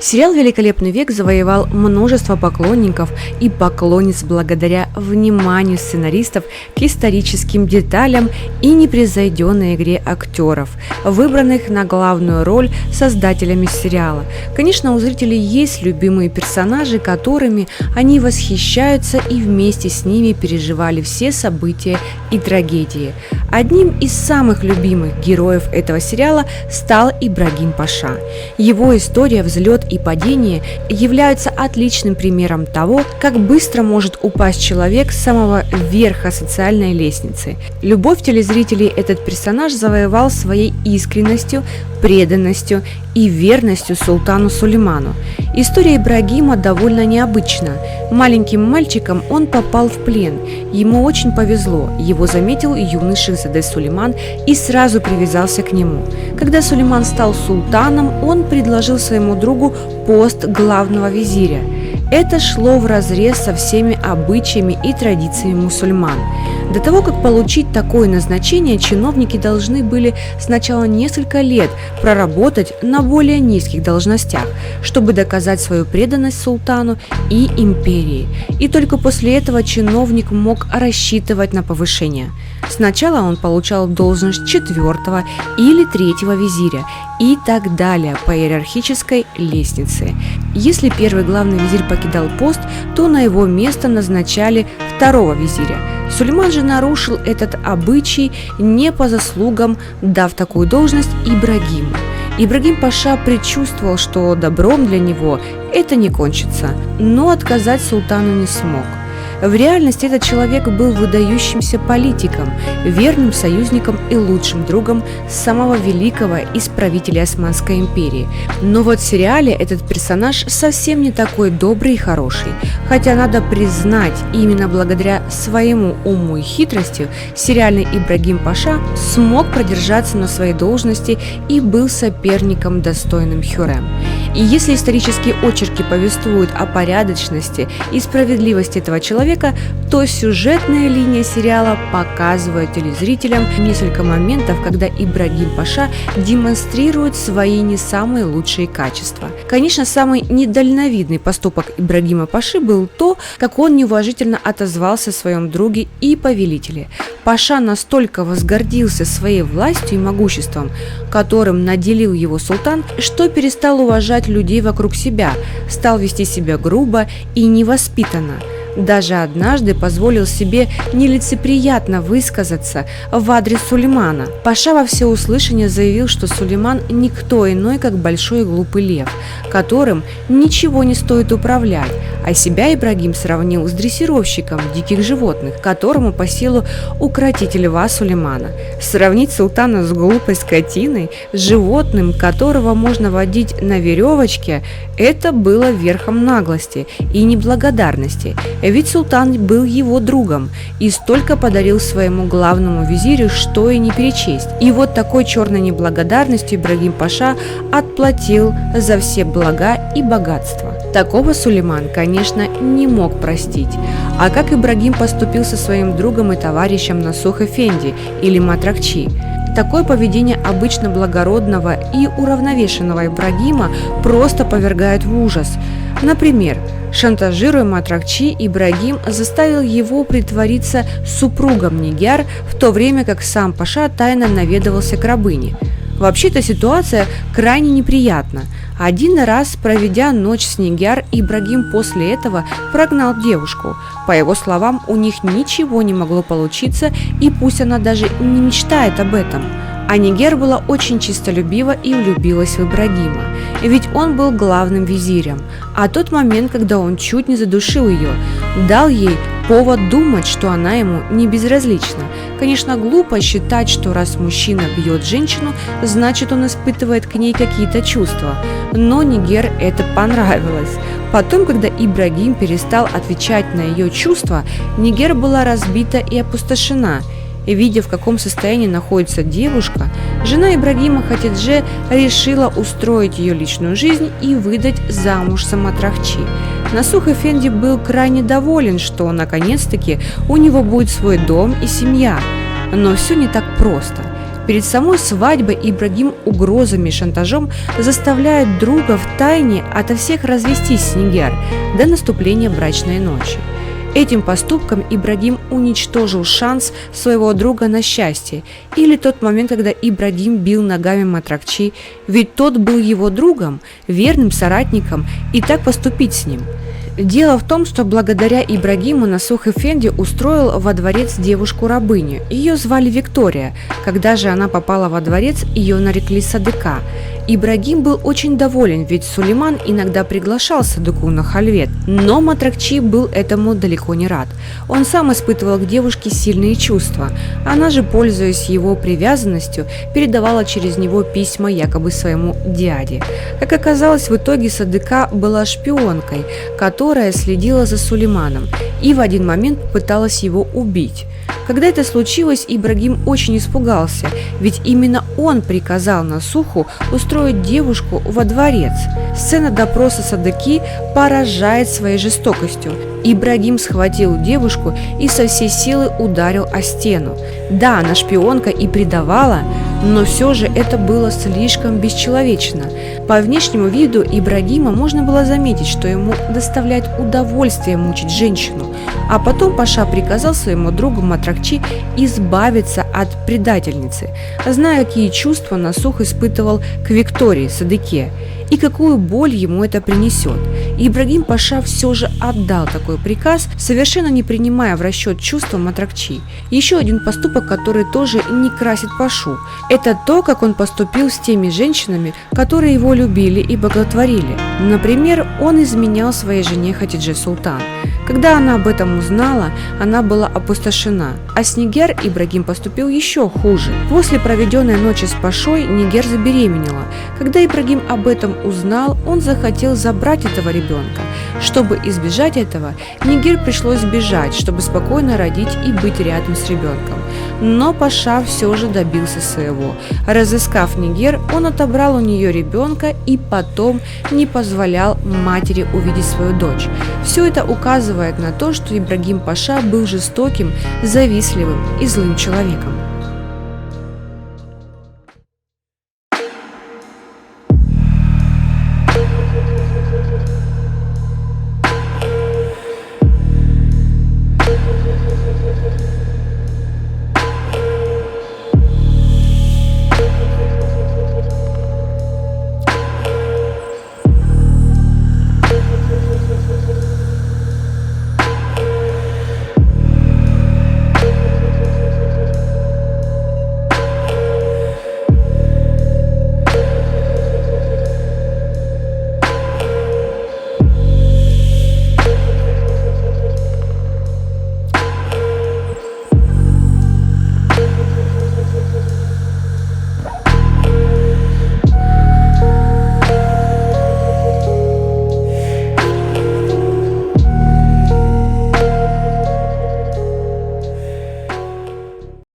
Сериал «Великолепный век» завоевал множество поклонников и поклонниц благодаря вниманию сценаристов к историческим деталям и непревзойденной игре актеров, выбранных на главную роль создателями сериала. Конечно, у зрителей есть любимые персонажи, которыми они восхищаются и вместе с ними переживали все события и трагедии. Одним из самых любимых героев этого сериала стал Ибрагим Паша. Его история «Взлет и падение» являются отличным примером того, как быстро может упасть человек с самого верха социальной лестницы. Любовь телезрителей этот персонаж завоевал своей искренностью, преданностью и верностью султану Сулейману. История Ибрагима довольно необычна. Маленьким мальчиком он попал в плен. Ему очень повезло. Его заметил юный шахзаде Сулейман и сразу привязался к нему. Когда Сулейман стал султаном, он предложил своему другу пост главного визиря. Это шло вразрез со всеми обычаями и традициями мусульман. До того, как получить такое назначение, чиновники должны были сначала несколько лет проработать на более низких должностях, чтобы доказать свою преданность султану и империи. И только после этого чиновник мог рассчитывать на повышение. Сначала он получал должность 4-го или 3-го визиря и так далее по иерархической лестнице. Если первый главный визирь покидал пост, то на его место назначали 2-го визиря. Сулейман же нарушил этот обычай не по заслугам, дав такую должность Ибрагиму. Ибрагим Паша предчувствовал, что добром для него это не кончится, но отказать султану не смог. В реальности этот человек был выдающимся политиком, верным союзником и лучшим другом самого великого из правителей Османской империи. Но вот в сериале этот персонаж совсем не такой добрый и хороший. Хотя надо признать, именно благодаря своему уму и хитрости сериальный Ибрагим Паша смог продержаться на своей должности и был соперником достойным Хюррем. И если исторические очерки повествуют о порядочности и справедливости этого человека, то сюжетная линия сериала показывает телезрителям несколько моментов, когда Ибрагим Паша демонстрирует свои не самые лучшие качества. Конечно, самый недальновидный поступок Ибрагима Паши был то, как он неуважительно отозвался о своем друге и повелителе. Паша настолько возгордился своей властью и могуществом, которым наделил его султан, что перестал уважать людей вокруг себя, стал вести себя грубо и невоспитанно. Даже однажды позволил себе нелицеприятно высказаться в адрес Сулеймана. Паша во всеуслышание заявил, что Сулейман никто иной, как большой глупый лев, которым ничего не стоит управлять, а себя Ибрагим сравнил с дрессировщиком диких животных, которому по силу укротить льва Сулеймана. Сравнить султана с глупой скотиной, с животным, которого можно водить на веревочке, это было верхом наглости и неблагодарности. Ведь султан был его другом и столько подарил своему главному визирю, что и не перечесть. И вот такой черной неблагодарностью Ибрагим Паша отплатил за все блага и богатства. Такого Сулейман, конечно, не мог простить. А как Ибрагим поступил со своим другом и товарищем Насух Эфенди или Матракчи? Такое поведение обычно благородного и уравновешенного Ибрагима просто повергает в ужас. Например, шантажируя Матракчи, Ибрагим заставил его притвориться супругом Нигяр, в то время как сам Паша тайно наведывался к рабыне. Вообще-то ситуация крайне неприятна. Один раз, проведя ночь с Нигяр, Ибрагим после этого прогнал девушку. По его словам, у них ничего не могло получиться, и пусть она даже не мечтает об этом. А Нигяр была очень честолюбива и влюбилась в Ибрагима, ведь он был главным визирем. А тот момент, когда он чуть не задушил ее, дал ей повод думать, что она ему не безразлична. Конечно, глупо считать, что раз мужчина бьет женщину, значит он испытывает к ней какие-то чувства. Но Нигяр это понравилось. Потом, когда Ибрагим перестал отвечать на ее чувства, Нигяр была разбита и опустошена. Видя, в каком состоянии находится девушка, жена Ибрагима Хатидже решила устроить ее личную жизнь и выдать замуж за Матракчи. Насух Эфенди был крайне доволен, что наконец-таки у него будет свой дом и семья. Но все не так просто. Перед самой свадьбой Ибрагим угрозами и шантажом заставляет друга втайне ото всех развестись с Нигер до наступления брачной ночи. Этим поступком Ибрагим уничтожил шанс своего друга на счастье, или тот момент, когда Ибрагим бил ногами Матракчи, ведь тот был его другом, верным соратником, и так поступить с ним. Дело в том, что благодаря Ибрагиму Насух Эфенди устроил во дворец девушку-рабыню. Ее звали Виктория. Когда же она попала во дворец, ее нарекли Садыка. Ибрагим был очень доволен, ведь Сулейман иногда приглашал Садыку на хальвет, но Матракчи был этому далеко не рад. Он сам испытывал к девушке сильные чувства. Она же, пользуясь его привязанностью, передавала через него письма якобы своему дяде. Как оказалось, в итоге Садыка была шпионкой, которая следила за Сулейманом и в один момент пыталась его убить. Когда это случилось, Ибрагим очень испугался, ведь именно он приказал Насуху устроить девушку во дворец. Сцена допроса Садыки поражает своей жестокостью. Ибрагим схватил девушку и со всей силы ударил о стену. Да, она шпионка и предавала, но все же это было слишком бесчеловечно. По внешнему виду Ибрагима можно было заметить, что ему доставляет удовольствие мучить женщину, а потом Паша приказал своему другу Матракчи избавиться от предательницы, зная, какие чувства Насух испытывал к Виктории Садыке и какую боль ему это принесет. Ибрагим Паша все же отдал такой приказ, совершенно не принимая в расчет чувства Матракчи. Еще один поступок, который тоже не красит Пашу, это то, как он поступил с теми женщинами, которые его любили и боготворили. Например, он изменял своей жене Хатидже Султан. Когда она об этом узнала, она была опустошена, а с Нигер Ибрагим поступил еще хуже. После проведенной ночи с Пашой Нигер забеременела. Когда Ибрагим об этом узнал, он захотел забрать этого ребенка. Чтобы избежать этого, Нигер пришлось бежать, чтобы спокойно родить и быть рядом с ребенком. Но Паша все же добился своего. Разыскав Нигер, он отобрал у нее ребенка и потом не позволял матери увидеть свою дочь. Все это указывает на то, что Ибрагим Паша был жестоким, завистливым и злым человеком.